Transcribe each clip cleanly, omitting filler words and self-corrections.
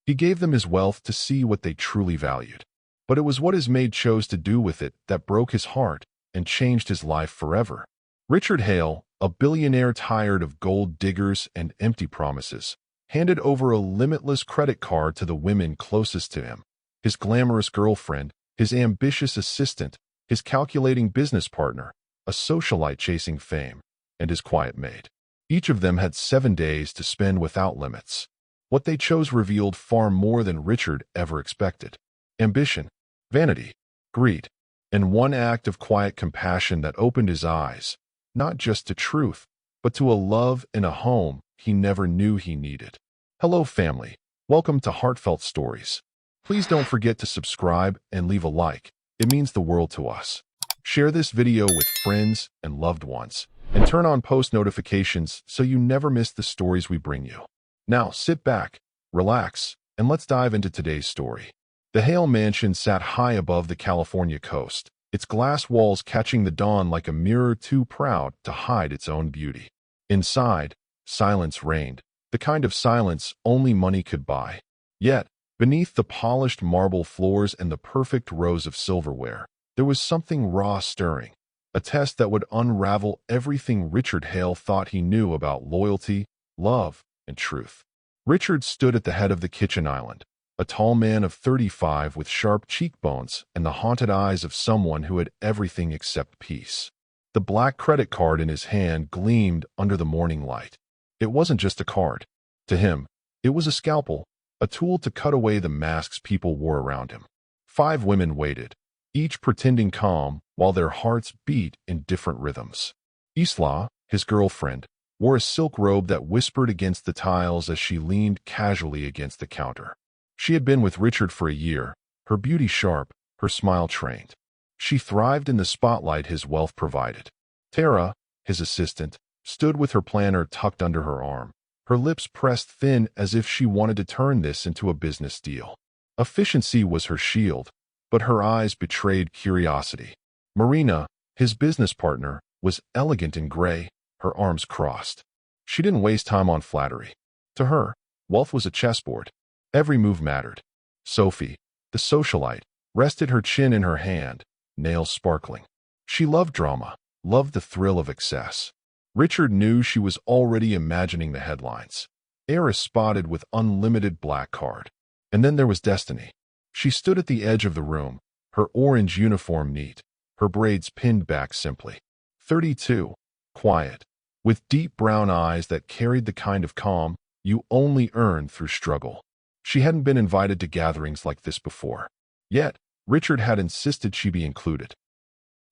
He gave them his wealth to see what they truly valued. But it was what his maid chose to do with it that broke his heart and changed his life forever. Richard Hale, a billionaire tired of gold diggers and empty promises, handed over a limitless credit card to the women closest to him: his glamorous girlfriend, his ambitious assistant, his calculating business partner, a socialite chasing fame, and his quiet maid. Each of them had 7 days to spend without limits. What they chose revealed far more than Richard ever expected: ambition, vanity, greed, and one act of quiet compassion that opened his eyes, not just to truth, but to a love and a home he never knew he needed. Hello, family. Welcome to Heartfelt Stories. Please don't forget to subscribe and leave a like. It means the world to us. Share this video with friends and loved ones, and turn on post notifications so you never miss the stories we bring you. Now, sit back, relax, and let's dive into today's story. The Hale mansion sat high above the California coast, its glass walls catching the dawn like a mirror too proud to hide its own beauty. Inside, silence reigned, the kind of silence only money could buy. Yet, beneath the polished marble floors and the perfect rows of silverware, there was something raw stirring, a test that would unravel everything Richard Hale thought he knew about loyalty, love, and truth. Richard stood at the head of the kitchen island, a tall man of 35 with sharp cheekbones and the haunted eyes of someone who had everything except peace. The black credit card in his hand gleamed under the morning light. It wasn't just a card. To him, it was a scalpel, a tool to cut away the masks people wore around him. 5 women waited, each pretending calm while their hearts beat in different rhythms. Isla, his girlfriend, wore a silk robe that whispered against the tiles as she leaned casually against the counter. She had been with Richard for a year, her beauty sharp, her smile trained. She thrived in the spotlight his wealth provided. Tara, his assistant, stood with her planner tucked under her arm, her lips pressed thin as if she wanted to turn this into a business deal. Efficiency was her shield, but her eyes betrayed curiosity. Marina, his business partner, was elegant in gray, her arms crossed. She didn't waste time on flattery. To her, wealth was a chessboard. Every move mattered. Sophie, the socialite, rested her chin in her hand, nails sparkling. She loved drama, loved the thrill of excess. Richard knew she was already imagining the headlines. Heiress spotted with unlimited black card. And then there was Destiny. She stood at the edge of the room, her orange uniform neat, her braids pinned back simply. 32, quiet, with deep brown eyes that carried the kind of calm you only earn through struggle. She hadn't been invited to gatherings like this before. Yet, Richard had insisted she be included.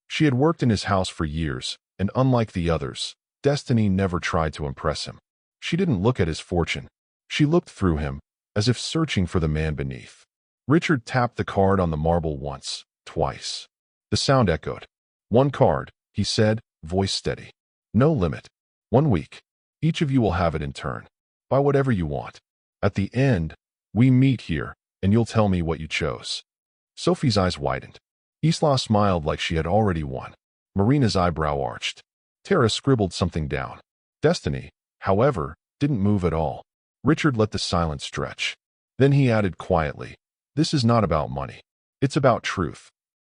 She had worked in his house for years, and unlike the others, Destiny never tried to impress him. She didn't look at his fortune. She looked through him, as if searching for the man beneath. Richard tapped the card on the marble once, twice. The sound echoed. 1 card, he said, voice steady. No limit. 1 week. Each of you will have it in turn. Buy whatever you want. At the end, we meet here, and you'll tell me what you chose. Sophie's eyes widened. Isla smiled like she had already won. Marina's eyebrow arched. Tara scribbled something down. Destiny, however, didn't move at all. Richard let the silence stretch. Then he added quietly, "This is not about money. It's about truth."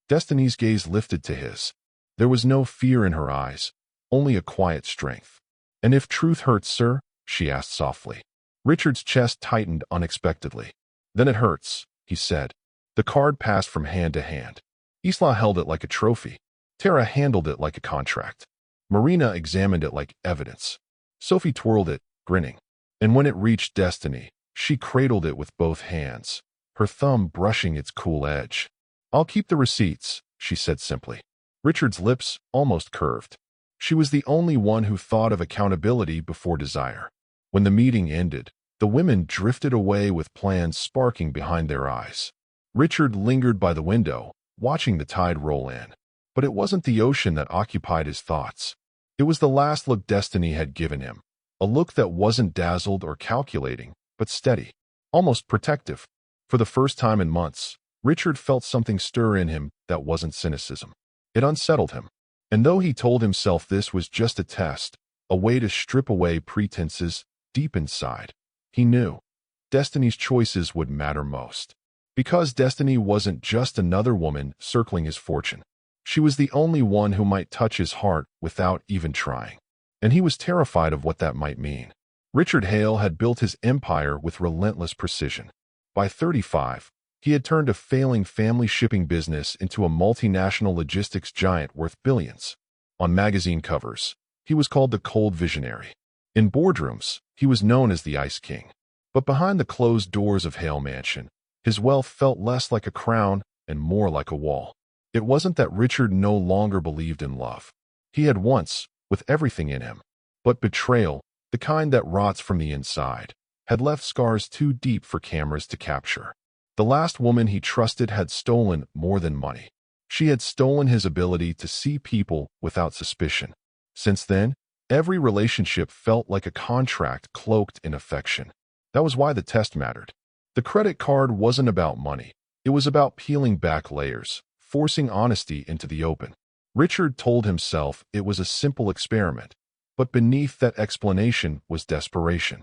Destiny's gaze lifted to his. There was no fear in her eyes, only a quiet strength. "And if truth hurts, sir?" she asked softly. Richard's chest tightened unexpectedly. "Then it hurts," he said. The card passed from hand to hand. Isla held it like a trophy. Tara handled it like a contract. Marina examined it like evidence. Sophie twirled it, grinning. And when it reached Destiny, she cradled it with both hands, her thumb brushing its cool edge. "I'll keep the receipts," she said simply. Richard's lips almost curved. She was the only one who thought of accountability before desire. When the meeting ended, the women drifted away with plans sparking behind their eyes. Richard lingered by the window, watching the tide roll in. But it wasn't the ocean that occupied his thoughts. It was the last look Destiny had given him, a look that wasn't dazzled or calculating, but steady, almost protective. For the first time in months, Richard felt something stir in him that wasn't cynicism. It unsettled him. And though he told himself this was just a test, a way to strip away pretenses, deep inside, he knew Destiny's choices would matter most. Because Destiny wasn't just another woman circling his fortune. She was the only one who might touch his heart without even trying. And he was terrified of what that might mean. Richard Hale had built his empire with relentless precision. By 35, he had turned a failing family shipping business into a multinational logistics giant worth billions. On magazine covers, he was called the Cold Visionary. In boardrooms, he was known as the Ice King. But behind the closed doors of Hale Mansion, his wealth felt less like a crown and more like a wall. It wasn't that Richard no longer believed in love. He had once, with everything in him. But betrayal, the kind that rots from the inside, had left scars too deep for cameras to capture. The last woman he trusted had stolen more than money. She had stolen his ability to see people without suspicion. Since then, every relationship felt like a contract cloaked in affection. That was why the test mattered. The credit card wasn't about money. It was about peeling back layers, forcing honesty into the open. Richard told himself it was a simple experiment, but beneath that explanation was desperation.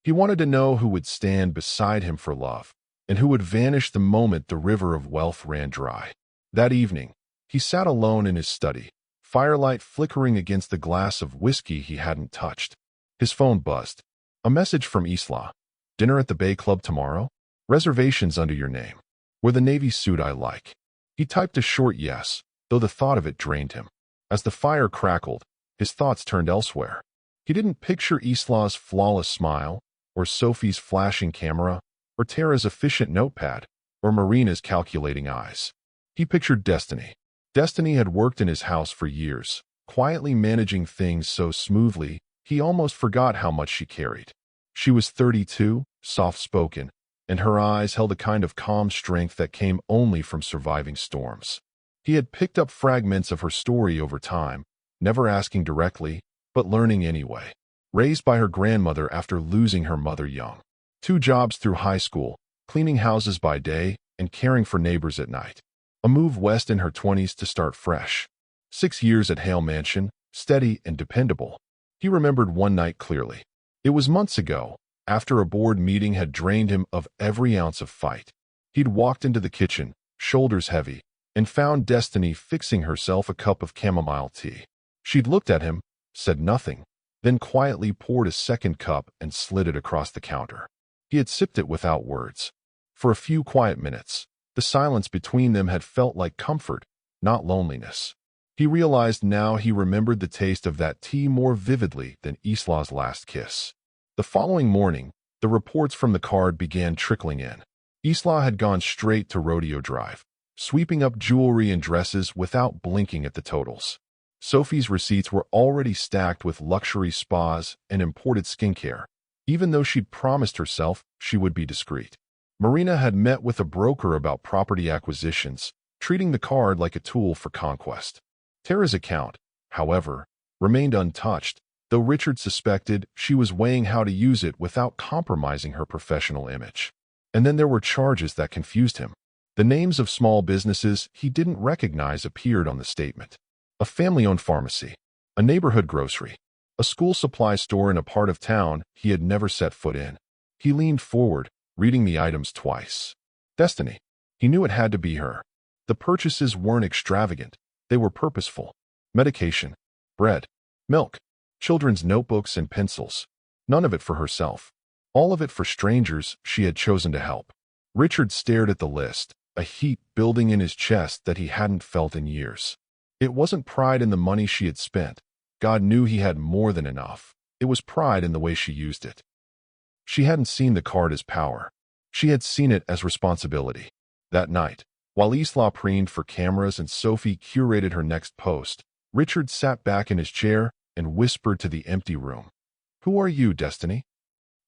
He wanted to know who would stand beside him for love, and who would vanish the moment the river of wealth ran dry. That evening, he sat alone in his study, firelight flickering against the glass of whiskey he hadn't touched. His phone buzzed. A message from Isla. Dinner at the Bay Club tomorrow? Reservations under your name. Wear the navy suit I like. He typed a short yes, though the thought of it drained him. As the fire crackled, his thoughts turned elsewhere. He didn't picture Isla's flawless smile, or Sophie's flashing camera, or Tara's efficient notepad, or Marina's calculating eyes. He pictured Destiny. Destiny had worked in his house for years, quietly managing things so smoothly, he almost forgot how much she carried. She was 32, soft-spoken, and her eyes held a kind of calm strength that came only from surviving storms. He had picked up fragments of her story over time, never asking directly, but learning anyway. Raised by her grandmother after losing her mother young. 2 jobs through high school, cleaning houses by day and caring for neighbors at night. A move west in her 20s to start fresh. 6 years at Hale Mansion, steady and dependable. He remembered one night clearly. It was months ago, after a board meeting had drained him of every ounce of fight. He'd walked into the kitchen, shoulders heavy, and found Destiny fixing herself a cup of chamomile tea. She'd looked at him, said nothing, then quietly poured a second cup and slid it across the counter. He had sipped it without words. For a few quiet minutes, the silence between them had felt like comfort, not loneliness. He realized now he remembered the taste of that tea more vividly than Isla's last kiss. The following morning, the reports from the card began trickling in. Isla had gone straight to Rodeo Drive, sweeping up jewelry and dresses without blinking at the totals. Sophie's receipts were already stacked with luxury spas and imported skincare, even though she'd promised herself she would be discreet. Marina had met with a broker about property acquisitions, treating the card like a tool for conquest. Tara's account, however, remained untouched, though Richard suspected she was weighing how to use it without compromising her professional image. And then there were charges that confused him. The names of small businesses he didn't recognize appeared on the statement. A family-owned pharmacy, a neighborhood grocery, a school supply store in a part of town he had never set foot in. He leaned forward, reading the items twice. Destiny. He knew it had to be her. The purchases weren't extravagant. They were purposeful. Medication, bread, milk, children's notebooks and pencils. None of it for herself. All of it for strangers she had chosen to help. Richard stared at the list, a heat building in his chest that he hadn't felt in years. It wasn't pride in the money she had spent. God knew he had more than enough. It was pride in the way she used it. She hadn't seen the card as power. She had seen it as responsibility. That night, while Isla preened for cameras and Sophie curated her next post, Richard sat back in his chair and whispered to the empty room. "Who are you, Destiny?"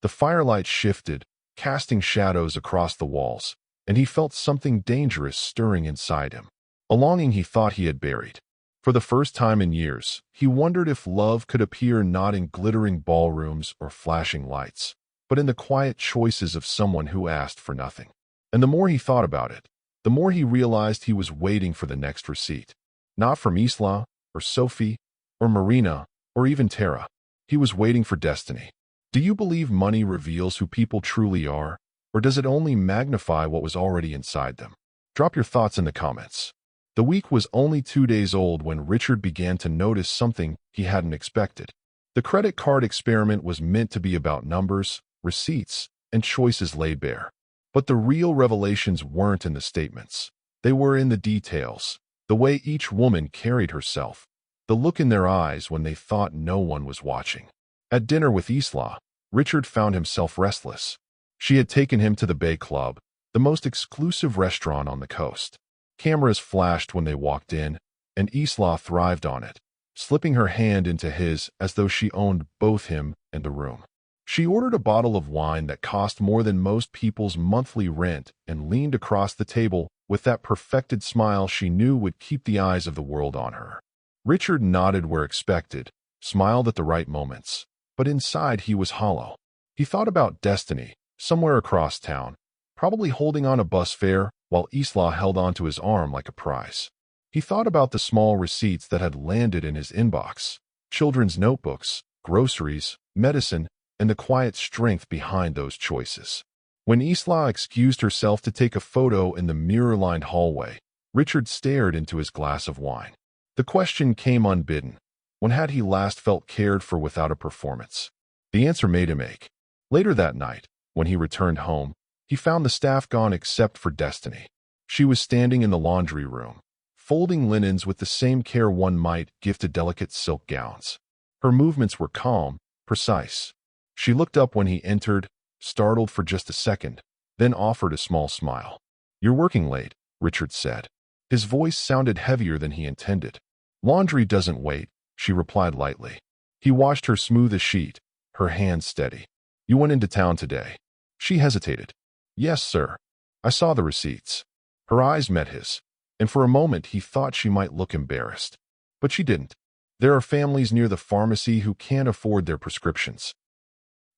The firelight shifted, casting shadows across the walls, and he felt something dangerous stirring inside him. A longing he thought he had buried. For the first time in years, he wondered if love could appear not in glittering ballrooms or flashing lights, but in the quiet choices of someone who asked for nothing. And the more he thought about it, the more he realized he was waiting for the next receipt. Not from Isla, or Sophie, or Marina, or even Tara. He was waiting for Destiny. Do you believe money reveals who people truly are, or does it only magnify what was already inside them? Drop your thoughts in the comments. The week was only 2 days old when Richard began to notice something he hadn't expected. The credit card experiment was meant to be about numbers, receipts, and choices laid bare. But the real revelations weren't in the statements. They were in the details, the way each woman carried herself, the look in their eyes when they thought no one was watching. At dinner with Isla, Richard found himself restless. She had taken him to the Bay Club, the most exclusive restaurant on the coast. Cameras flashed when they walked in, and Isla thrived on it, slipping her hand into his as though she owned both him and the room. She ordered a bottle of wine that cost more than most people's monthly rent and leaned across the table with that perfected smile she knew would keep the eyes of the world on her. Richard nodded where expected, smiled at the right moments, but inside he was hollow. He thought about Destiny, somewhere across town, probably holding on a bus fare while Isla held onto his arm like a prize. He thought about the small receipts that had landed in his inbox, children's notebooks, groceries, medicine, and the quiet strength behind those choices. When Isla excused herself to take a photo in the mirror-lined hallway, Richard stared into his glass of wine. The question came unbidden. When had he last felt cared for without a performance? The answer made him ache. Later that night, when he returned home, he found the staff gone except for Destiny. She was standing in the laundry room, folding linens with the same care one might give to delicate silk gowns. Her movements were calm, precise. She looked up when he entered, startled for just a second, then offered a small smile. "You're working late," Richard said. His voice sounded heavier than he intended. "Laundry doesn't wait," she replied lightly. He watched her smooth as sheet, her hands steady. "You went into town today." She hesitated. "Yes, sir. I saw the receipts." Her eyes met his, and for a moment he thought she might look embarrassed. But she didn't. There are families near the pharmacy who can't afford their prescriptions.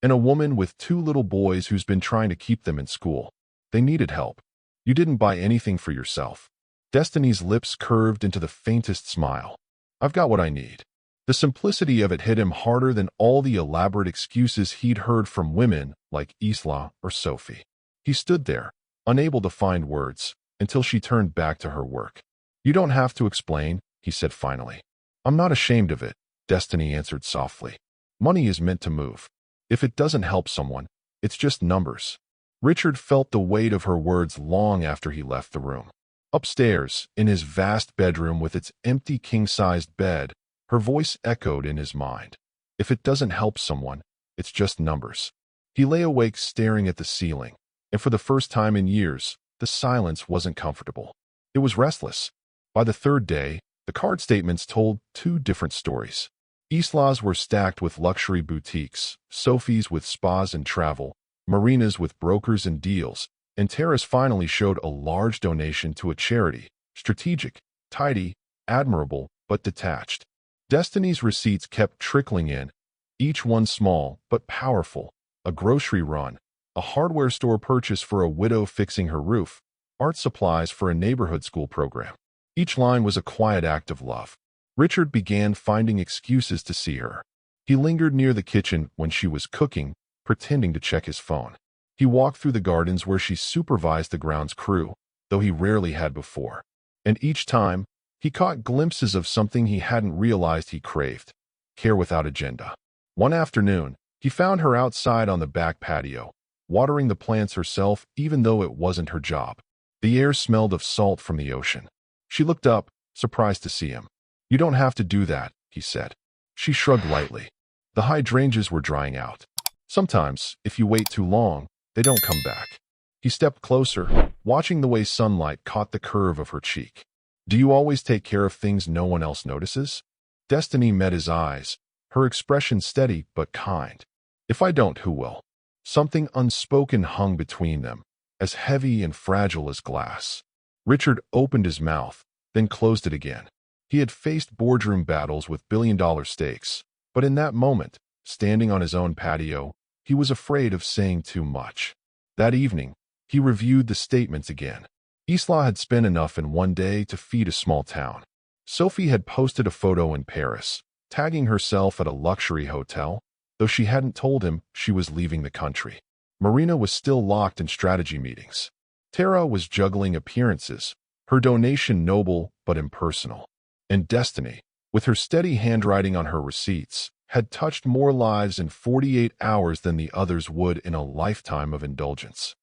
And a woman with 2 little boys who's been trying to keep them in school. They needed help. You didn't buy anything for yourself. Destiny's lips curved into the faintest smile. "I've got what I need." The simplicity of it hit him harder than all the elaborate excuses he'd heard from women like Isla or Sophie. He stood there, unable to find words, until she turned back to her work. "You don't have to explain," he said finally. "I'm not ashamed of it," Destiny answered softly. "Money is meant to move. If it doesn't help someone, it's just numbers." Richard felt the weight of her words long after he left the room. Upstairs, in his vast bedroom with its empty king-sized bed, her voice echoed in his mind. If it doesn't help someone, it's just numbers. He lay awake staring at the ceiling, and for the first time in years, the silence wasn't comfortable. It was restless. By the third day, the card statements told 2 different stories. Isla's were stacked with luxury boutiques, Sophie's with spas and travel, Marina's with brokers and deals, and Tara's finally showed a large donation to a charity, strategic, tidy, admirable, but detached. Destiny's receipts kept trickling in, each one small but powerful: a grocery run, a hardware store purchase for a widow fixing her roof, art supplies for a neighborhood school program. Each line was a quiet act of love. Richard began finding excuses to see her. He lingered near the kitchen when she was cooking, pretending to check his phone. He walked through the gardens where she supervised the grounds crew, though he rarely had before. And each time, he caught glimpses of something he hadn't realized he craved: care without agenda. One afternoon, he found her outside on the back patio, watering the plants herself even though it wasn't her job. The air smelled of salt from the ocean. She looked up, surprised to see him. "You don't have to do that," he said. She shrugged lightly. The hydrangeas were drying out. "Sometimes, if you wait too long, they don't come back." He stepped closer, watching the way sunlight caught the curve of her cheek. "Do you always take care of things no one else notices?" Destiny met his eyes, her expression steady but kind. "If I don't, who will?" Something unspoken hung between them, as heavy and fragile as glass. Richard opened his mouth, then closed it again. He had faced boardroom battles with billion-dollar stakes, but in that moment, standing on his own patio, he was afraid of saying too much. That evening, he reviewed the statements again. Isla had spent enough in one day to feed a small town. Sophie had posted a photo in Paris, tagging herself at a luxury hotel. though she hadn't told him she was leaving the country. Marina was still locked in strategy meetings. Tara was juggling appearances, her donation noble but impersonal. And Destiny, with her steady handwriting on her receipts, had touched more lives in 48 hours than the others would in a lifetime of indulgence.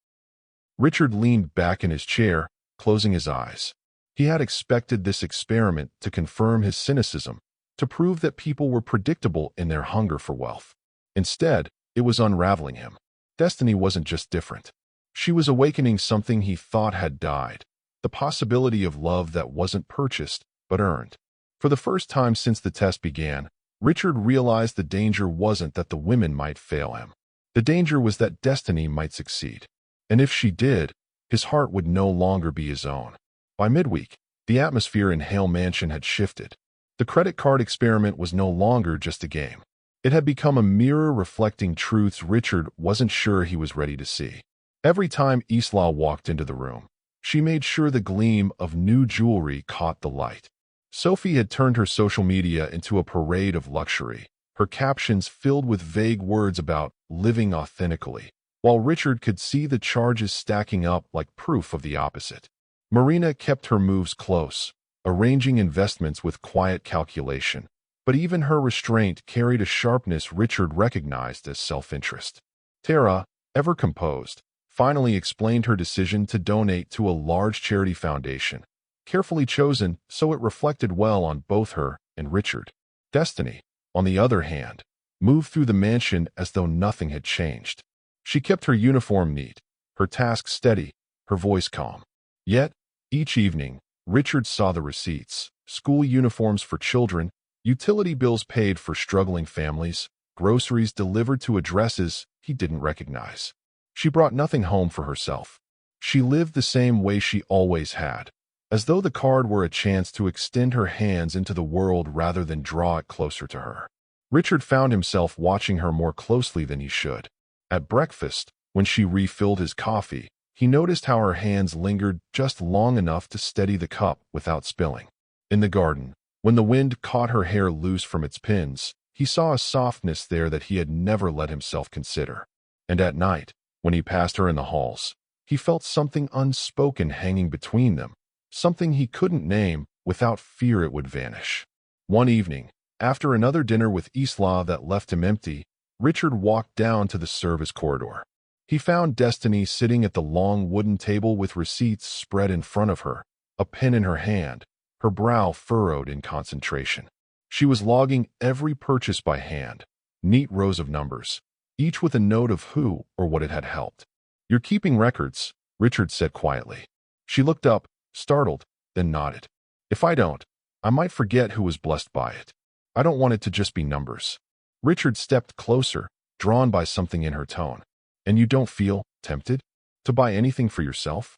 Richard leaned back in his chair, closing his eyes. He had expected this experiment to confirm his cynicism, to prove that people were predictable in their hunger for wealth. Instead, it was unraveling him. Destiny wasn't just different. She was awakening something he thought had died, the possibility of love that wasn't purchased, but earned. For the first time since the test began, Richard realized the danger wasn't that the women might fail him. The danger was that Destiny might succeed. And if she did, his heart would no longer be his own. By midweek, the atmosphere in Hale Mansion had shifted. The credit card experiment was no longer just a game. It had become a mirror reflecting truths Richard wasn't sure he was ready to see. Every time Isla walked into the room, she made sure the gleam of new jewelry caught the light. Sophie had turned her social media into a parade of luxury, her captions filled with vague words about living authentically, while Richard could see the charges stacking up like proof of the opposite. Marina kept her moves close, arranging investments with quiet calculation, but even her restraint carried a sharpness Richard recognized as self-interest. Tara, ever composed, finally explained her decision to donate to a large charity foundation, carefully chosen so it reflected well on both her and Richard. Destiny, on the other hand, moved through the mansion as though nothing had changed. She kept her uniform neat, her tasks steady, her voice calm. Yet, each evening, Richard saw the receipts: school uniforms for children, utility bills paid for struggling families, groceries delivered to addresses he didn't recognize. She brought nothing home for herself. She lived the same way she always had, as though the card were a chance to extend her hands into the world rather than draw it closer to her. Richard found himself watching her more closely than he should. At breakfast, when she refilled his coffee, he noticed how her hands lingered just long enough to steady the cup without spilling. In the garden, when the wind caught her hair loose from its pins, he saw a softness there that he had never let himself consider. And at night, when he passed her in the halls, he felt something unspoken hanging between them, something he couldn't name without fear it would vanish. One evening, after another dinner with Isla that left him empty, Richard walked down to the service corridor. He found Destiny sitting at the long wooden table with receipts spread in front of her, a pen in her hand, her brow furrowed in concentration. She was logging every purchase by hand, neat rows of numbers, each with a note of who or what it had helped. "You're keeping records," Richard said quietly. She looked up, startled, then nodded. "If I don't, I might forget who was blessed by it. I don't want it to just be numbers." Richard stepped closer, drawn by something in her tone. "And you don't feel tempted to buy anything for yourself?"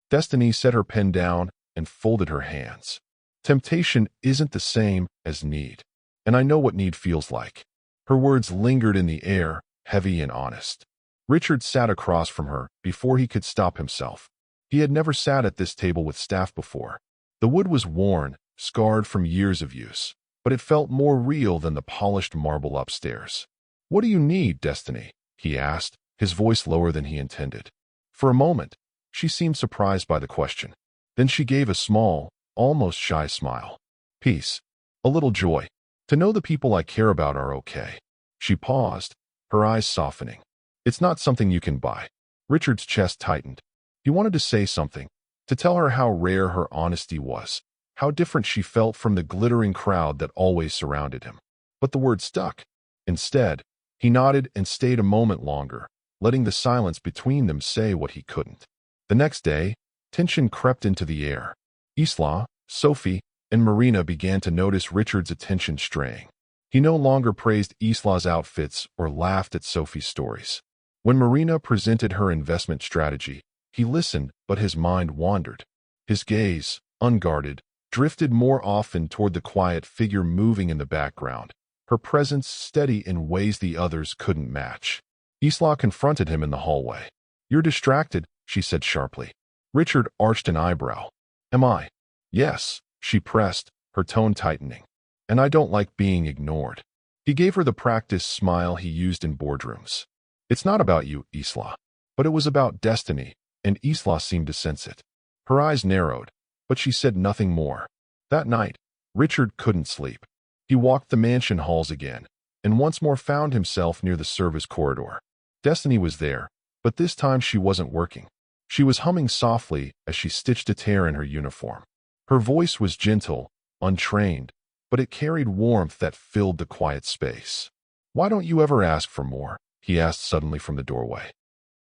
Destiny set her pen down and folded her hands. "Temptation isn't the same as need, and I know what need feels like." Her words lingered in the air, heavy and honest. Richard sat across from her before he could stop himself. He had never sat at this table with staff before. The wood was worn, scarred from years of use, but it felt more real than the polished marble upstairs. "What do you need, Destiny?" he asked, his voice lower than he intended. For a moment, she seemed surprised by the question. Then she gave a small, almost shy smile. "Peace. A little joy. To know the people I care about are okay." She paused, her eyes softening. "It's not something you can buy." Richard's chest tightened. He wanted to say something, to tell her how rare her honesty was, how different she felt from the glittering crowd that always surrounded him. But the word stuck. Instead, he nodded and stayed a moment longer, letting the silence between them say what he couldn't. The next day, tension crept into the air. Isla, Sophie, and Marina began to notice Richard's attention straying. He no longer praised Isla's outfits or laughed at Sophie's stories. When Marina presented her investment strategy, he listened, but his mind wandered. His gaze, unguarded, drifted more often toward the quiet figure moving in the background, her presence steady in ways the others couldn't match. Isla confronted him in the hallway. "You're distracted," she said sharply. Richard arched an eyebrow. "Am I?" "Yes," she pressed, her tone tightening. "And I don't like being ignored." He gave her the practice smile he used in boardrooms. It's not about you, Isla. But it was about destiny, and Isla seemed to sense it. Her eyes narrowed, but she said nothing more. That night, Richard couldn't sleep. He walked the mansion halls again, and once more found himself near the service corridor. Destiny was there, but this time she wasn't working. She was humming softly as she stitched a tear in her uniform. Her voice was gentle, untrained, but it carried warmth that filled the quiet space. "Why don't you ever ask for more?" he asked suddenly from the doorway.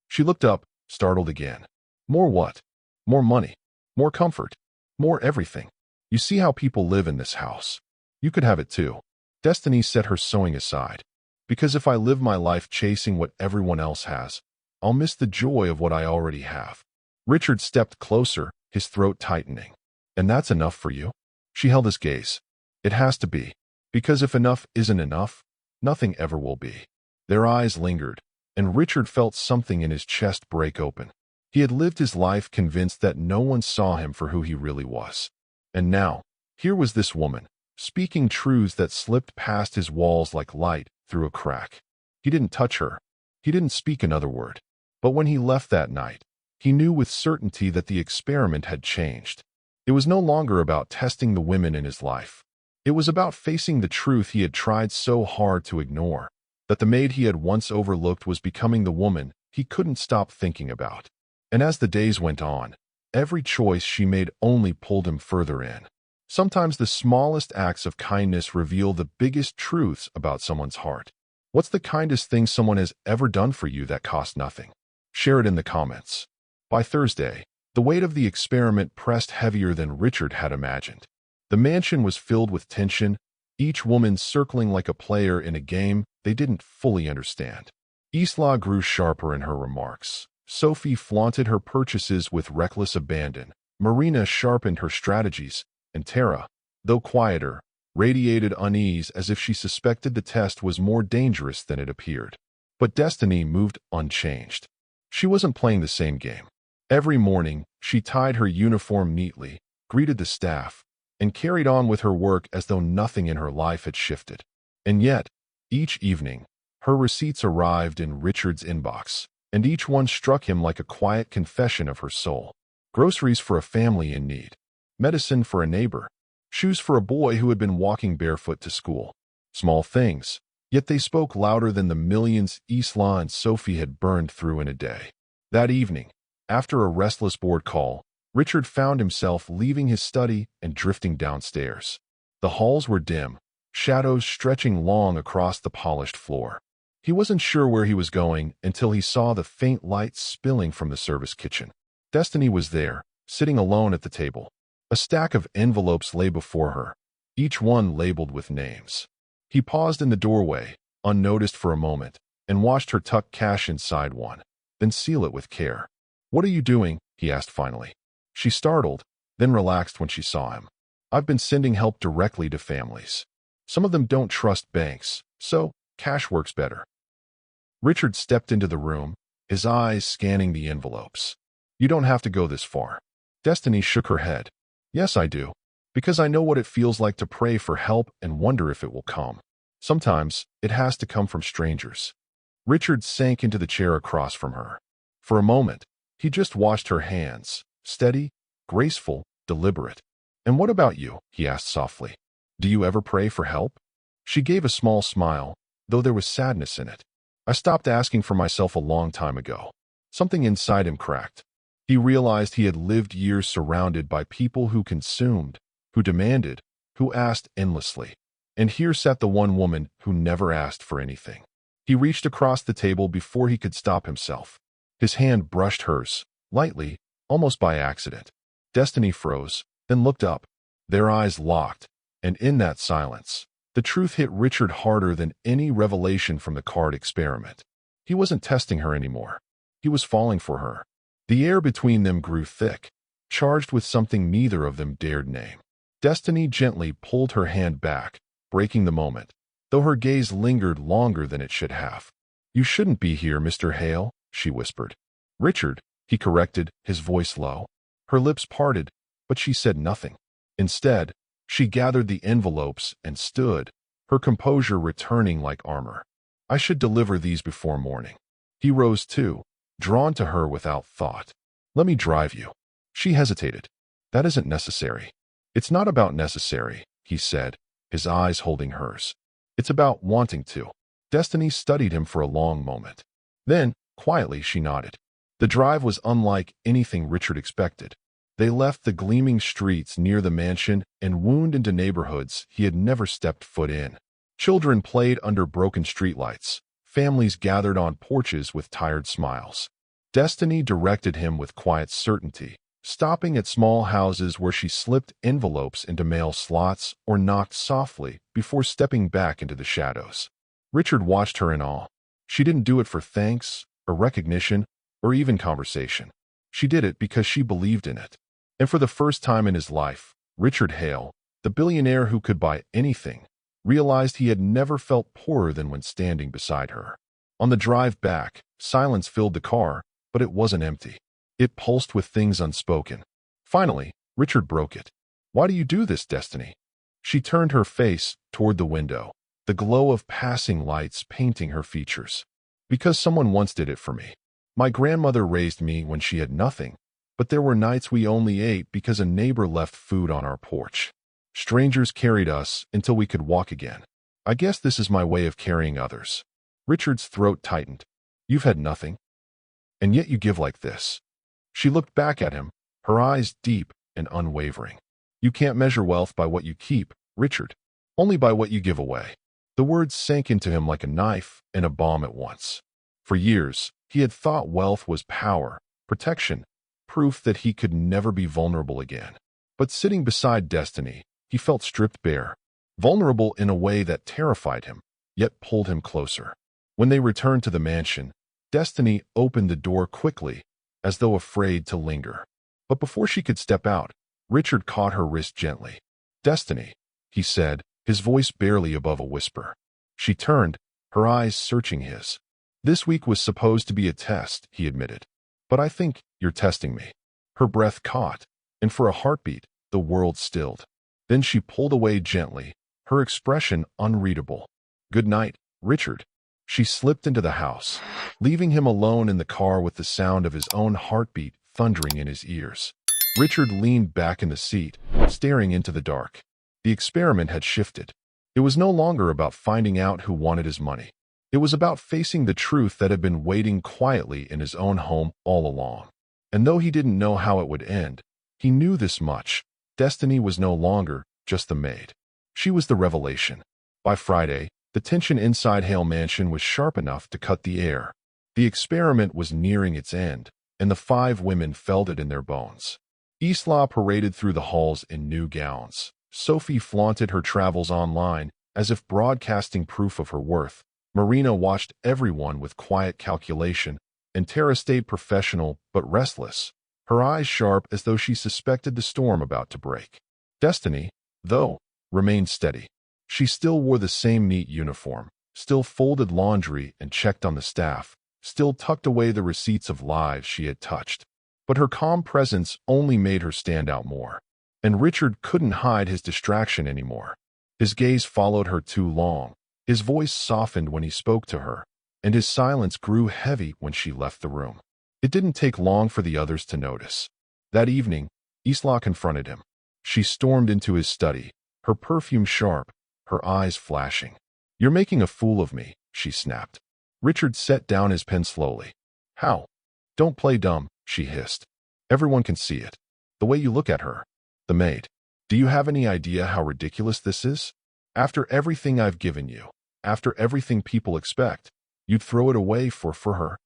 She looked up, startled again. "More what?" "More money. More comfort. More everything. You see how people live in this house. You could have it too." Destiny set her sewing aside. "Because if I live my life chasing what everyone else has, I'll miss the joy of what I already have." Richard stepped closer, his throat tightening. "And that's enough for you?" She held his gaze. "It has to be. Because if enough isn't enough, nothing ever will be." Their eyes lingered, and Richard felt something in his chest break open. He had lived his life convinced that no one saw him for who he really was. And now, here was this woman, speaking truths that slipped past his walls like light through a crack. He didn't touch her. He didn't speak another word. But when he left that night, he knew with certainty that the experiment had changed. It was no longer about testing the women in his life. It was about facing the truth he had tried so hard to ignore, that the maid he had once overlooked was becoming the woman he couldn't stop thinking about. And as the days went on, every choice she made only pulled him further in. Sometimes the smallest acts of kindness reveal the biggest truths about someone's heart. What's the kindest thing someone has ever done for you that cost nothing? Share it in the comments. By Thursday, the weight of the experiment pressed heavier than Richard had imagined. The mansion was filled with tension, each woman circling like a player in a game they didn't fully understand. Isla grew sharper in her remarks. Sophie flaunted her purchases with reckless abandon. Marina sharpened her strategies, and Tara, though quieter, radiated unease as if she suspected the test was more dangerous than it appeared. But Destiny moved unchanged. She wasn't playing the same game. Every morning, she tied her uniform neatly, greeted the staff, and carried on with her work as though nothing in her life had shifted. And yet, each evening, her receipts arrived in Richard's inbox, and each one struck him like a quiet confession of her soul. Groceries for a family in need. Medicine for a neighbor. Shoes for a boy who had been walking barefoot to school. Small things, yet they spoke louder than the millions Isla and Sophie had burned through in a day. That evening, after a restless board call, Richard found himself leaving his study and drifting downstairs. The halls were dim, shadows stretching long across the polished floor. He wasn't sure where he was going until he saw the faint light spilling from the service kitchen. Destiny was there, sitting alone at the table. A stack of envelopes lay before her, each one labeled with names. He paused in the doorway, unnoticed for a moment, and watched her tuck cash inside one, then seal it with care. "What are you doing?" he asked finally. She startled, then relaxed when she saw him. "I've been sending help directly to families. Some of them don't trust banks, so cash works better." Richard stepped into the room, his eyes scanning the envelopes. "You don't have to go this far." Destiny shook her head. "Yes, I do. Because I know what it feels like to pray for help and wonder if it will come. Sometimes it has to come from strangers." Richard sank into the chair across from her. For a moment, he just watched her hands, steady, graceful, deliberate. "And what about you?" he asked softly. "Do you ever pray for help?" She gave a small smile, though there was sadness in it. "I stopped asking for myself a long time ago." Something inside him cracked. He realized he had lived years surrounded by people who consumed, who demanded, who asked endlessly. And here sat the one woman who never asked for anything. He reached across the table before he could stop himself. His hand brushed hers, lightly, almost by accident. Destiny froze, then looked up. Their eyes locked, and in that silence, the truth hit Richard harder than any revelation from the card experiment. He wasn't testing her anymore. He was falling for her. The air between them grew thick, charged with something neither of them dared name. Destiny gently pulled her hand back, breaking the moment, though her gaze lingered longer than it should have. "You shouldn't be here, Mr. Hale," she whispered. "Richard," he corrected, his voice low. Her lips parted, but she said nothing. Instead, she gathered the envelopes and stood, her composure returning like armor. I should deliver these before morning. He rose too, drawn to her without thought. Let me drive you. She hesitated. That isn't necessary. It's not about necessary, he said, his eyes holding hers. It's about wanting to. Destiny studied him for a long moment. Then, quietly, she nodded. The drive was unlike anything Richard expected. They left the gleaming streets near the mansion and wound into neighborhoods he had never stepped foot in. Children played under broken streetlights. Families gathered on porches with tired smiles. Destiny directed him with quiet certainty, stopping at small houses where she slipped envelopes into mail slots or knocked softly before stepping back into the shadows. Richard watched her in awe. She didn't do it for thanks or recognition or even conversation. She did it because she believed in it. And for the first time in his life, Richard Hale, the billionaire who could buy anything, realized he had never felt poorer than when standing beside her. On the drive back, silence filled the car, but it wasn't empty. It pulsed with things unspoken. Finally, Richard broke it. Why do you do this, Destiny? She turned her face toward the window, the glow of passing lights painting her features. Because someone once did it for me. My grandmother raised me when she had nothing, but there were nights we only ate because a neighbor left food on our porch. Strangers carried us until we could walk again. I guess this is my way of carrying others. Richard's throat tightened. You've had nothing, and yet you give like this. She looked back at him, her eyes deep and unwavering. You can't measure wealth by what you keep, Richard, only by what you give away. The words sank into him like a knife and a bomb at once. For years, he had thought wealth was power, protection, proof that he could never be vulnerable again. But sitting beside Destiny, he felt stripped bare, vulnerable in a way that terrified him, yet pulled him closer. When they returned to the mansion, Destiny opened the door quickly, as though afraid to linger. But before she could step out, Richard caught her wrist gently. Destiny, he said, his voice barely above a whisper. She turned, her eyes searching his. This week was supposed to be a test, he admitted. But I think you're testing me. Her breath caught, and for a heartbeat, the world stilled. Then she pulled away gently, her expression unreadable. Good night, Richard. She slipped into the house, leaving him alone in the car with the sound of his own heartbeat thundering in his ears. Richard leaned back in the seat, staring into the dark. The experiment had shifted. It was no longer about finding out who wanted his money. It was about facing the truth that had been waiting quietly in his own home all along. And though he didn't know how it would end, he knew this much. Destiny was no longer just the maid. She was the revelation. By Friday, the tension inside Hale Mansion was sharp enough to cut the air. The experiment was nearing its end, and the 5 women felt it in their bones. Isla paraded through the halls in new gowns. Sophie flaunted her travels online as if broadcasting proof of her worth. Marina watched everyone with quiet calculation, and Tara stayed professional but restless, her eyes sharp as though she suspected the storm about to break. Destiny, though, remained steady. She still wore the same neat uniform, still folded laundry and checked on the staff, still tucked away the receipts of lives she had touched. But her calm presence only made her stand out more. And Richard couldn't hide his distraction anymore. His gaze followed her too long. His voice softened when he spoke to her, and his silence grew heavy when she left the room. It didn't take long for the others to notice. That evening, Isla confronted him. She stormed into his study, her perfume sharp, her eyes flashing. You're making a fool of me, she snapped. Richard set down his pen slowly. How? Don't play dumb, she hissed. Everyone can see it. The way you look at her. The maid. Do you have any idea how ridiculous this is? After everything I've given you, after everything people expect, you'd throw it away for her?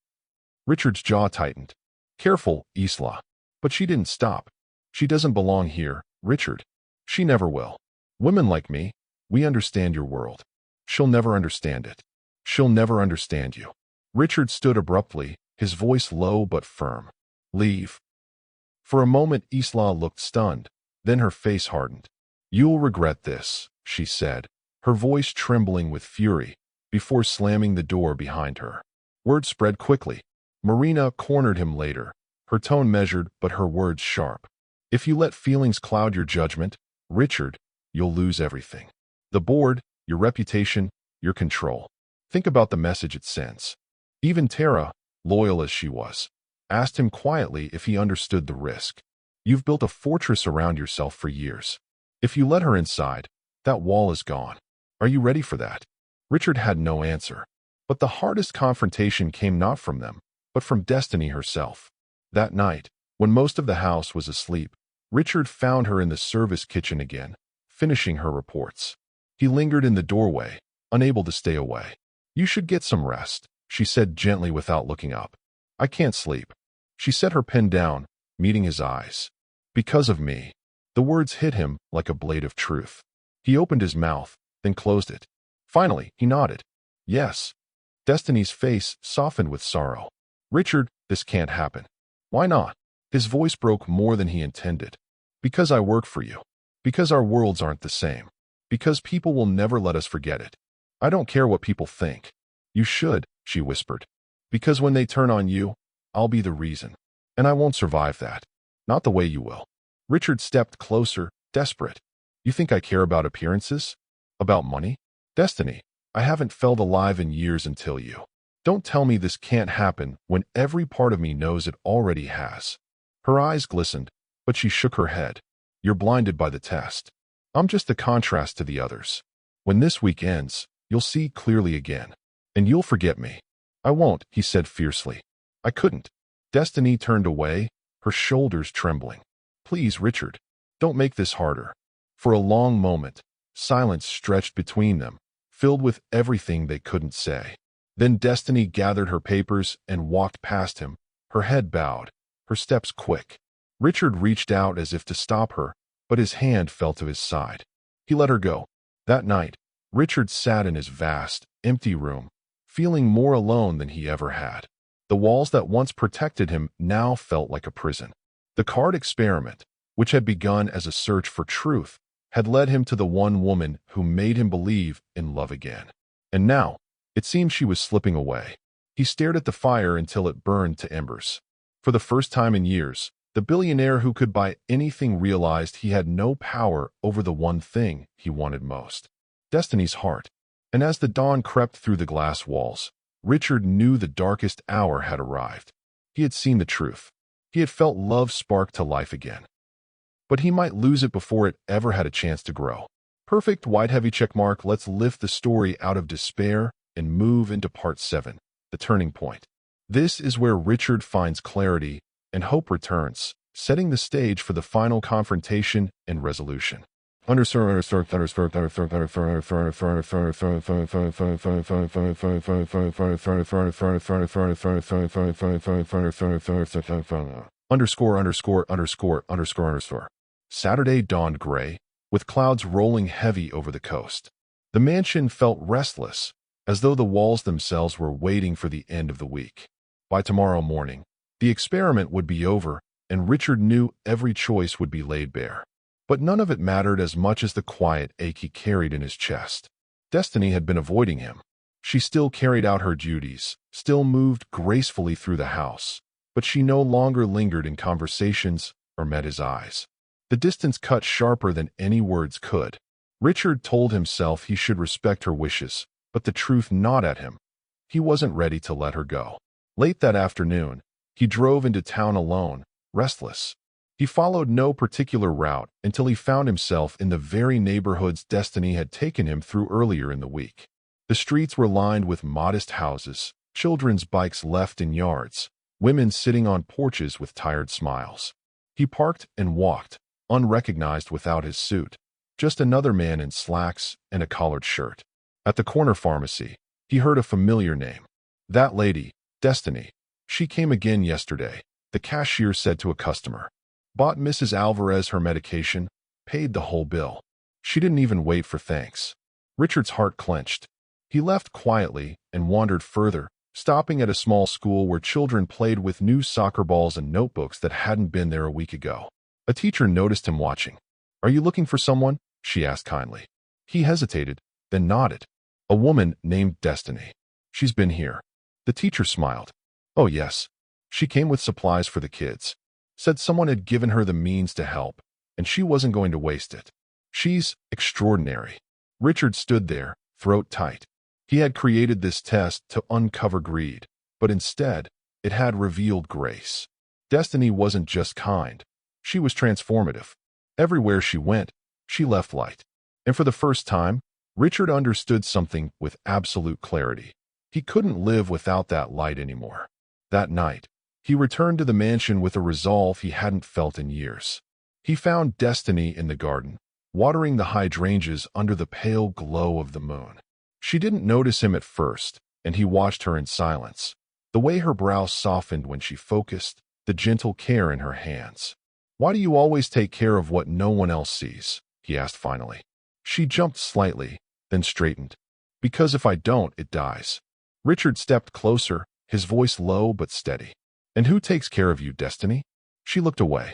Richard's jaw tightened. Careful, Isla. But she didn't stop. She doesn't belong here, Richard. She never will. Women like me, we understand your world. She'll never understand it. She'll never understand you. Richard stood abruptly, his voice low but firm. Leave. For a moment Isla looked stunned, then her face hardened. You'll regret this, she said, her voice trembling with fury, before slamming the door behind her. Word spread quickly. Marina cornered him later, her tone measured but her words sharp. If you let feelings cloud your judgment, Richard, you'll lose everything. The board, your reputation, your control. Think about the message it sends. Even Tara, loyal as she was, asked him quietly if he understood the risk. You've built a fortress around yourself for years. If you let her inside, that wall is gone. Are you ready for that? Richard had no answer. But the hardest confrontation came not from them, but from Destiny herself. That night, when most of the house was asleep, Richard found her in the service kitchen again, finishing her reports. He lingered in the doorway, unable to stay away. You should get some rest, she said gently without looking up. I can't sleep. She set her pen down, meeting his eyes. Because of me. The words hit him like a blade of truth. He opened his mouth, then closed it. Finally, he nodded. Yes. Destiny's face softened with sorrow. Richard, this can't happen. Why not? His voice broke more than he intended. Because I work for you. Because our worlds aren't the same. Because people will never let us forget it. I don't care what people think. You should, she whispered. Because when they turn on you, I'll be the reason. And I won't survive that. Not the way you will. Richard stepped closer, desperate. You think I care about appearances? About money? Destiny, I haven't felt alive in years until you. Don't tell me this can't happen when every part of me knows it already has. Her eyes glistened, but she shook her head. You're blinded by the test. I'm just the contrast to the others. When this week ends, you'll see clearly again. And you'll forget me. I won't, he said fiercely. I couldn't. Destiny turned away, her shoulders trembling. Please, Richard, don't make this harder. For a long moment, silence stretched between them, filled with everything they couldn't say. Then Destiny gathered her papers and walked past him, her head bowed, her steps quick. Richard reached out as if to stop her, but his hand fell to his side. He let her go. That night, Richard sat in his vast, empty room, feeling more alone than he ever had. The walls that once protected him now felt like a prison. The card experiment, which had begun as a search for truth, had led him to the one woman who made him believe in love again. And now, it seemed she was slipping away. He stared at the fire until it burned to embers. For the first time in years, the billionaire who could buy anything realized he had no power over the one thing he wanted most. Destiny's heart. And as the dawn crept through the glass walls, Richard knew the darkest hour had arrived. He had seen the truth. He had felt love spark to life again. But he might lose it before it ever had a chance to grow. Perfect white heavy checkmark. Let's lift the story out of despair and move into part 7, the turning point. This is where Richard finds clarity and hope returns, setting the stage for the final confrontation and resolution. Underscore. Saturday dawned gray, with clouds rolling heavy over the coast. The mansion felt restless, as though the walls themselves were waiting for the end of the week. By tomorrow morning, the experiment would be over, and Richard knew every choice would be laid bare. But none of it mattered as much as the quiet ache he carried in his chest. Destiny had been avoiding him. She still carried out her duties, still moved gracefully through the house, but she no longer lingered in conversations or met his eyes. The distance cut sharper than any words could. Richard told himself he should respect her wishes, but the truth gnawed at him. He wasn't ready to let her go. Late that afternoon, he drove into town alone, restless. He followed no particular route until he found himself in the very neighborhoods Destiny had taken him through earlier in the week. The streets were lined with modest houses, children's bikes left in yards, women sitting on porches with tired smiles. He parked and walked, unrecognized without his suit, just another man in slacks and a collared shirt. At the corner pharmacy, he heard a familiar name. That lady, Destiny. She came again yesterday, the cashier said to a customer. Bought Mrs. Alvarez her medication, paid the whole bill. She didn't even wait for thanks. Richard's heart clenched. He left quietly and wandered further, stopping at a small school where children played with new soccer balls and notebooks that hadn't been there a week ago. A teacher noticed him watching. Are you looking for someone? She asked kindly. He hesitated, then nodded. A woman named Destiny. She's been here. The teacher smiled. Oh yes. She came with supplies for the kids. Said someone had given her the means to help, and she wasn't going to waste it. She's extraordinary. Richard stood there, throat tight. He had created this test to uncover greed, but instead, it had revealed grace. Destiny wasn't just kind. She was transformative. Everywhere she went, she left light. And for the first time, Richard understood something with absolute clarity. He couldn't live without that light anymore. That night, he returned to the mansion with a resolve he hadn't felt in years. He found Destiny in the garden, watering the hydrangeas under the pale glow of the moon. She didn't notice him at first, and he watched her in silence. The way her brow softened when she focused, the gentle care in her hands. "Why do you always take care of what no one else sees?" he asked finally. She jumped slightly, then straightened. "Because if I don't, it dies." Richard stepped closer, his voice low but steady. "And who takes care of you, Destiny?" She looked away.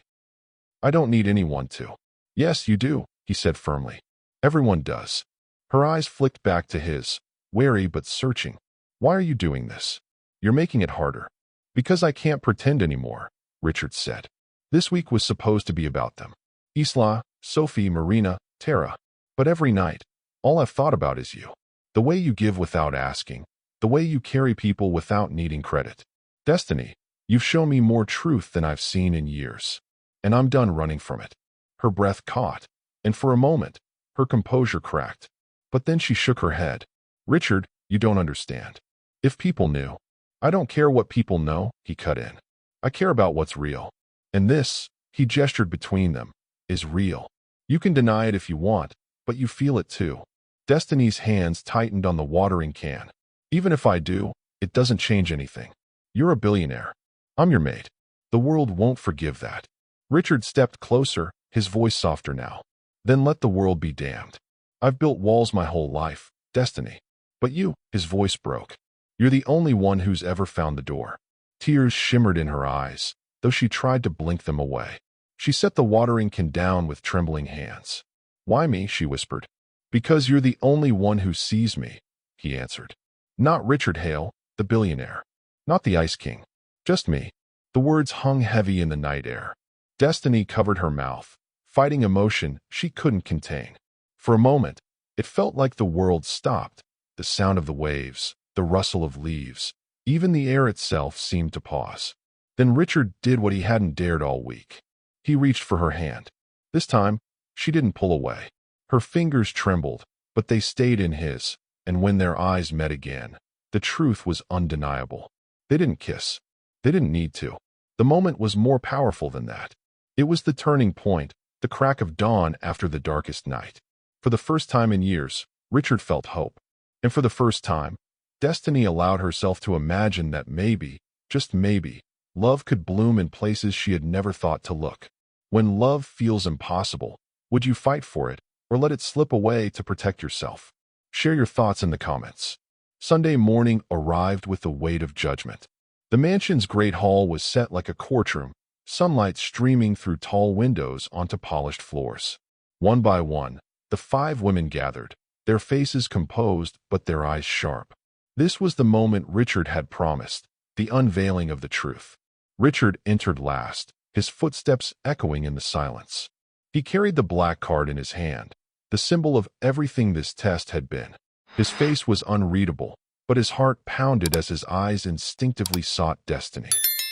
"I don't need anyone to." "Yes, you do," he said firmly. "Everyone does." Her eyes flicked back to his, wary but searching. "Why are you doing this?" "You're making it harder." "Because I can't pretend anymore," Richard said. This week was supposed to be about them. Isla, Sophie, Marina, Tara. But every night, all I've thought about is you. The way you give without asking. The way you carry people without needing credit. Destiny, you've shown me more truth than I've seen in years. And I'm done running from it. Her breath caught, and for a moment, her composure cracked. But then she shook her head. "Richard, you don't understand. If people knew." "I don't care what people know," he cut in. "I care about what's real. And this," he gestured between them, "is real. You can deny it if you want, but you feel it too." Destiny's hands tightened on the watering can. "Even if I do, it doesn't change anything. You're a billionaire. I'm your mate. The world won't forgive that." Richard stepped closer, his voice softer now. "Then let the world be damned. I've built walls my whole life, Destiny. But you," his voice broke. "You're the only one who's ever found the door." Tears shimmered in her eyes, though she tried to blink them away. She set the watering can down with trembling hands. "Why me?" she whispered. "Because you're the only one who sees me," he answered. "Not Richard Hale, the billionaire. Not the Ice King. Just me." The words hung heavy in the night air. Destiny covered her mouth, fighting emotion she couldn't contain. For a moment, it felt like the world stopped. The sound of the waves, the rustle of leaves, even the air itself seemed to pause. Then Richard did what he hadn't dared all week. He reached for her hand. This time, she didn't pull away. Her fingers trembled, but they stayed in his, and when their eyes met again, the truth was undeniable. They didn't kiss. They didn't need to. The moment was more powerful than that. It was the turning point, the crack of dawn after the darkest night. For the first time in years, Richard felt hope. And for the first time, Destiny allowed herself to imagine that maybe, just maybe, love could bloom in places she had never thought to look. When love feels impossible, would you fight for it, or let it slip away to protect yourself? Share your thoughts in the comments. Sunday morning arrived with the weight of judgment. The mansion's great hall was set like a courtroom, sunlight streaming through tall windows onto polished floors. One by one, the 5 women gathered, their faces composed but their eyes sharp. This was the moment Richard had promised, the unveiling of the truth. Richard entered last, his footsteps echoing in the silence. He carried the black card in his hand, the symbol of everything this test had been. His face was unreadable, but his heart pounded as his eyes instinctively sought Destiny.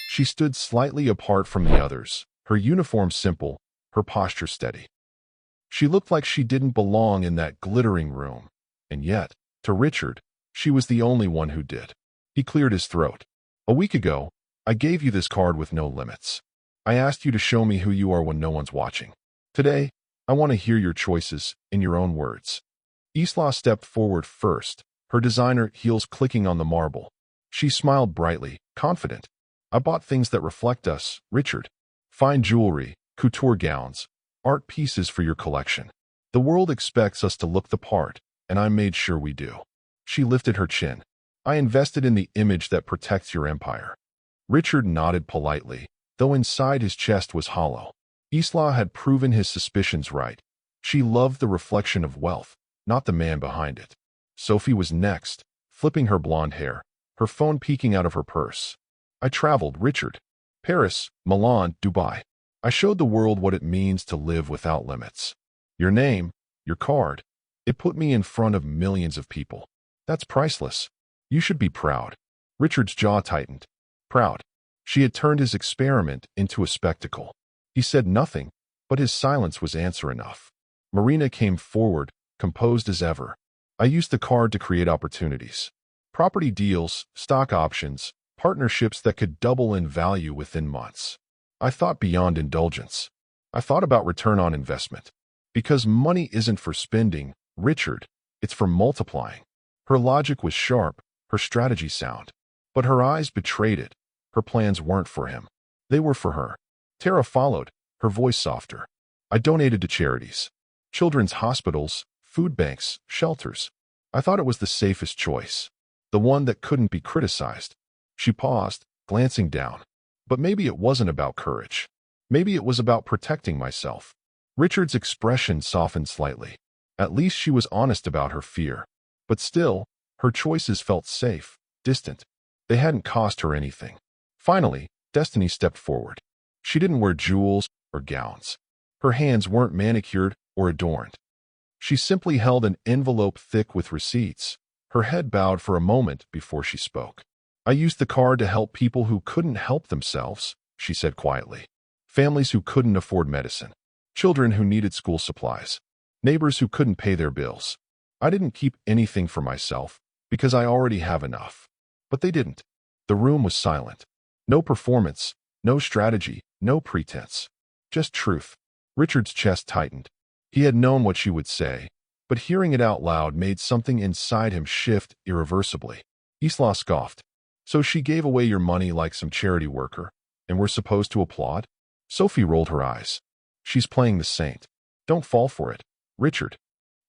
She stood slightly apart from the others, her uniform simple, her posture steady. She looked like she didn't belong in that glittering room, and yet, to Richard, she was the only one who did. He cleared his throat. "A week ago, I gave you this card with no limits. I asked you to show me who you are when no one's watching. Today, I want to hear your choices, in your own words." Isla stepped forward first, her designer heels clicking on the marble. She smiled brightly, confident. "I bought things that reflect us, Richard. Fine jewelry, couture gowns, art pieces for your collection. The world expects us to look the part, and I made sure we do." She lifted her chin. "I invested in the image that protects your empire." Richard nodded politely, though inside his chest was hollow. Isla had proven his suspicions right. She loved the reflection of wealth, not the man behind it. Sophie was next, flipping her blonde hair, her phone peeking out of her purse. "I traveled, Richard. Paris, Milan, Dubai. I showed the world what it means to live without limits. Your name, your card, It put me in front of millions of people. That's priceless. You should be proud. Richard's jaw tightened. Proud. She had turned his experiment into a spectacle. He said nothing, but his silence was answer enough. Marina came forward, composed as ever. I used the card to create opportunities. Property deals, stock options, partnerships that could double in value within months. I thought beyond indulgence. I thought about return on investment. Because money isn't for spending, Richard, it's for multiplying. Her logic was sharp, her strategy sound. But her eyes betrayed it. Her plans weren't for him. They were for her. Tara followed, her voice softer. I donated to charities. Children's hospitals, food banks, shelters. I thought it was the safest choice. The one that couldn't be criticized. She paused, glancing down. But maybe it wasn't about courage. Maybe it was about protecting myself. Richard's expression softened slightly. At least she was honest about her fear. But still, her choices felt safe, distant. They hadn't cost her anything. Finally, Destiny stepped forward. She didn't wear jewels or gowns. Her hands weren't manicured or adorned. She simply held an envelope thick with receipts. Her head bowed for a moment before she spoke. I used the card to help people who couldn't help themselves, she said quietly. Families who couldn't afford medicine. Children who needed school supplies. Neighbors who couldn't pay their bills. I didn't keep anything for myself because I already have enough. But they didn't. The room was silent. No performance, no strategy, no pretense. Just truth. Richard's chest tightened. He had known what she would say, but hearing it out loud made something inside him shift irreversibly. Isla scoffed. So she gave away your money like some charity worker, and we're supposed to applaud? Sophie rolled her eyes. She's playing the saint. Don't fall for it, Richard.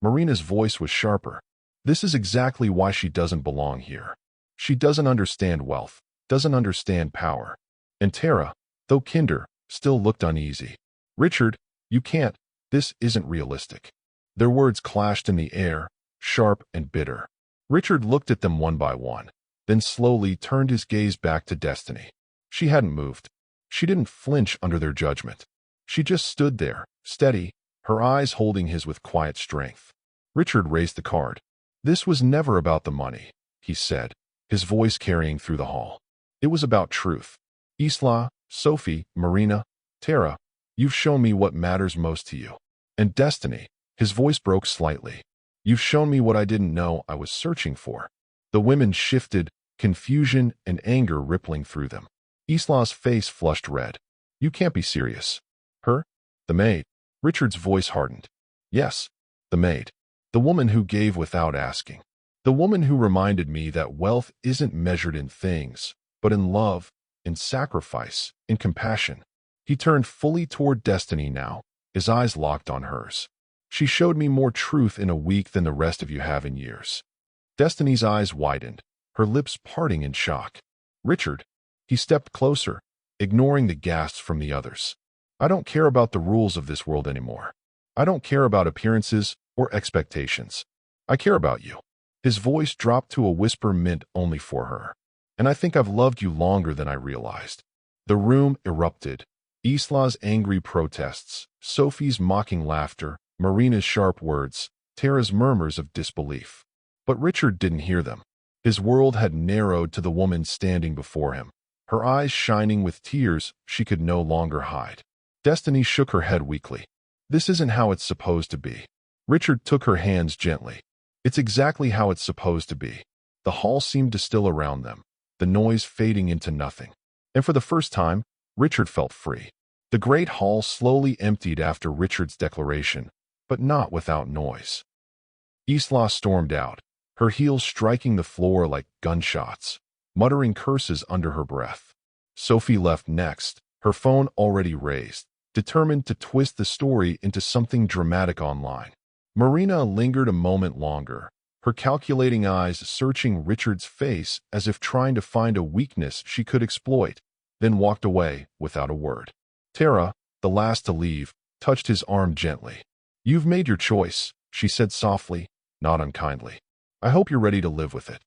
Marina's voice was sharper. This is exactly why she doesn't belong here. She doesn't understand wealth, doesn't understand power. And Tara, though kinder, still looked uneasy. Richard, you can't. This isn't realistic. Their words clashed in the air, sharp and bitter. Richard looked at them one by one, then slowly turned his gaze back to Destiny. She hadn't moved. She didn't flinch under their judgment. She just stood there, steady, her eyes holding his with quiet strength. Richard raised the card. This was never about the money, he said, his voice carrying through the hall. It was about truth. Isla, Sophie, Marina, Tara, you've shown me what matters most to you. And Destiny, his voice broke slightly. You've shown me what I didn't know I was searching for. The women shifted, confusion and anger rippling through them. Isla's face flushed red. You can't be serious. Her? The maid. Richard's voice hardened. Yes, the maid. The woman who gave without asking. The woman who reminded me that wealth isn't measured in things, but in love, in sacrifice, in compassion. He turned fully toward Destiny now, his eyes locked on hers. She showed me more truth in a week than the rest of you have in years. Destiny's eyes widened, her lips parting in shock. Richard. He stepped closer, ignoring the gasps from the others. I don't care about the rules of this world anymore. I don't care about appearances or expectations. I care about you. His voice dropped to a whisper meant only for her. And I think I've loved you longer than I realized. The room erupted. Isla's angry protests, Sophie's mocking laughter, Marina's sharp words, Tara's murmurs of disbelief. But Richard didn't hear them. His world had narrowed to the woman standing before him, her eyes shining with tears she could no longer hide. Destiny shook her head weakly. This isn't how it's supposed to be. Richard took her hands gently. It's exactly how it's supposed to be. The hall seemed to still around them, the noise fading into nothing. And for the first time, Richard felt free. The great hall slowly emptied after Richard's declaration, but not without noise. Isla stormed out, her heels striking the floor like gunshots, muttering curses under her breath. Sophie left next, her phone already raised, determined to twist the story into something dramatic online. Marina lingered a moment longer, her calculating eyes searching Richard's face as if trying to find a weakness she could exploit, then walked away without a word. Tara, the last to leave, touched his arm gently. You've made your choice, she said softly, not unkindly. I hope you're ready to live with it.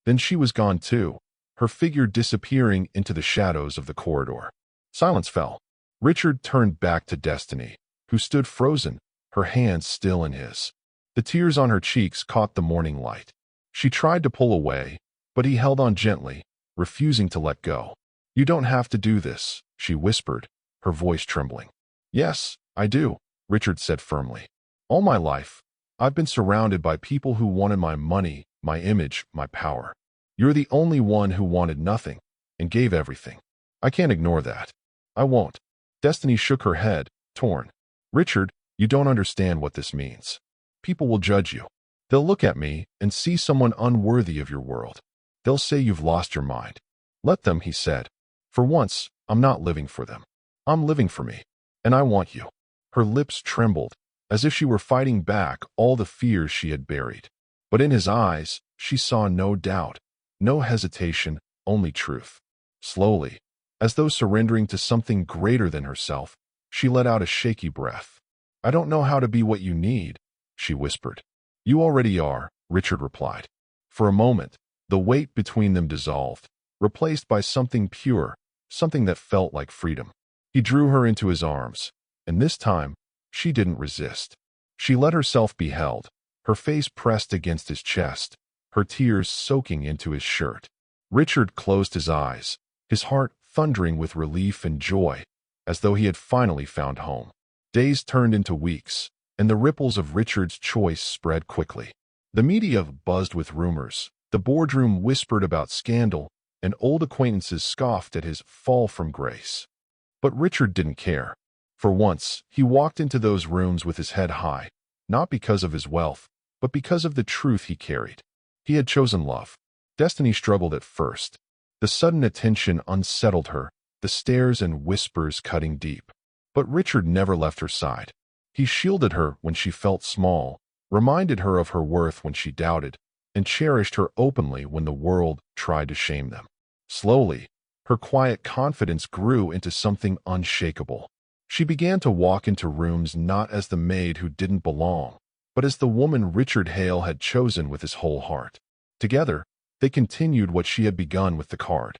Then she was gone too, her figure disappearing into the shadows of the corridor. Silence fell. Richard turned back to Destiny, who stood frozen, her hands still in his. The tears on her cheeks caught the morning light. She tried to pull away, but he held on gently, refusing to let go. "You don't have to do this," she whispered, her voice trembling. "Yes, I do," Richard said firmly. "All my life, I've been surrounded by people who wanted my money, my image, my power. You're the only one who wanted nothing and gave everything. I can't ignore that. I won't." Destiny shook her head, torn. "Richard, you don't understand what this means. People will judge you. They'll look at me and see someone unworthy of your world. They'll say you've lost your mind." "Let them," he said. "For once, I'm not living for them. I'm living for me. And I want you." Her lips trembled, as if she were fighting back all the fears she had buried. But in his eyes, she saw no doubt, no hesitation, only truth. Slowly, as though surrendering to something greater than herself, she let out a shaky breath. "I don't know how to be what you need," she whispered. "You already are," Richard replied. For a moment, the weight between them dissolved, replaced by something pure, something that felt like freedom. He drew her into his arms, and this time, she didn't resist. She let herself be held, her face pressed against his chest, her tears soaking into his shirt. Richard closed his eyes, his heart thundering with relief and joy, as though he had finally found home. Days turned into weeks, and the ripples of Richard's choice spread quickly. The media buzzed with rumors, the boardroom whispered about scandal, and old acquaintances scoffed at his fall from grace. But Richard didn't care. For once, he walked into those rooms with his head high, not because of his wealth, but because of the truth he carried. He had chosen love. Destiny struggled at first. The sudden attention unsettled her, the stares and whispers cutting deep. But Richard never left her side. He shielded her when she felt small, reminded her of her worth when she doubted, and cherished her openly when the world tried to shame them. Slowly, her quiet confidence grew into something unshakable. She began to walk into rooms not as the maid who didn't belong, but as the woman Richard Hale had chosen with his whole heart. Together, they continued what she had begun with the card.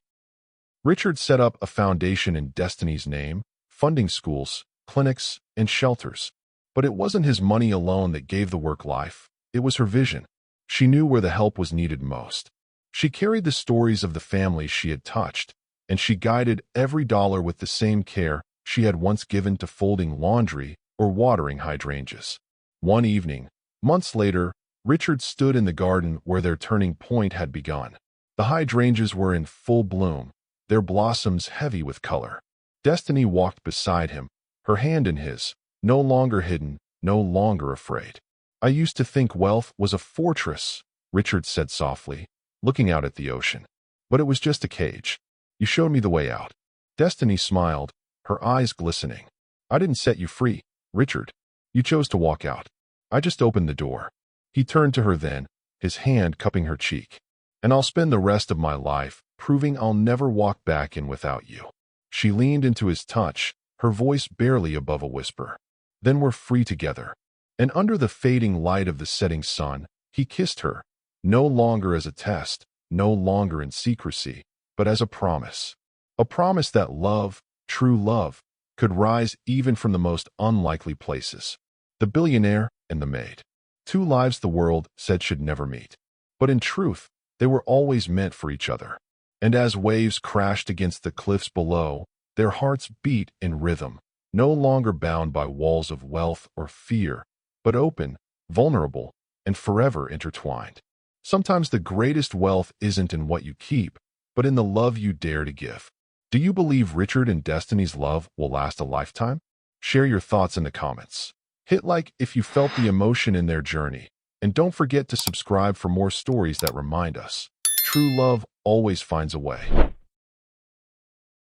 Richard set up a foundation in Destiny's name, funding schools, clinics, and shelters. But it wasn't his money alone that gave the work life. It was her vision. She knew where the help was needed most. She carried the stories of the families she had touched, and she guided every dollar with the same care she had once given to folding laundry or watering hydrangeas. One evening, months later, Richard stood in the garden where their turning point had begun. The hydrangeas were in full bloom, their blossoms heavy with color. Destiny walked beside him, her hand in his, no longer hidden, no longer afraid. "I used to think wealth was a fortress," Richard said softly, looking out at the ocean. "But it was just a cage. You showed me the way out." Destiny smiled, her eyes glistening. "I didn't set you free, Richard. You chose to walk out. I just opened the door." He turned to her then, his hand cupping her cheek. "And I'll spend the rest of my life proving I'll never walk back in without you." She leaned into his touch, her voice barely above a whisper. "Then we're free together." And under the fading light of the setting sun, he kissed her, no longer as a test, no longer in secrecy, but as a promise. A promise that love, true love, could rise even from the most unlikely places. The billionaire and the maid. Two lives the world said should never meet. But in truth, they were always meant for each other. And as waves crashed against the cliffs below, their hearts beat in rhythm, no longer bound by walls of wealth or fear, but open, vulnerable, and forever intertwined. Sometimes the greatest wealth isn't in what you keep, but in the love you dare to give. Do you believe Richard and Destiny's love will last a lifetime? Share your thoughts in the comments. Hit like if you felt the emotion in their journey, and don't forget to subscribe for more stories that remind us. True love always finds a way.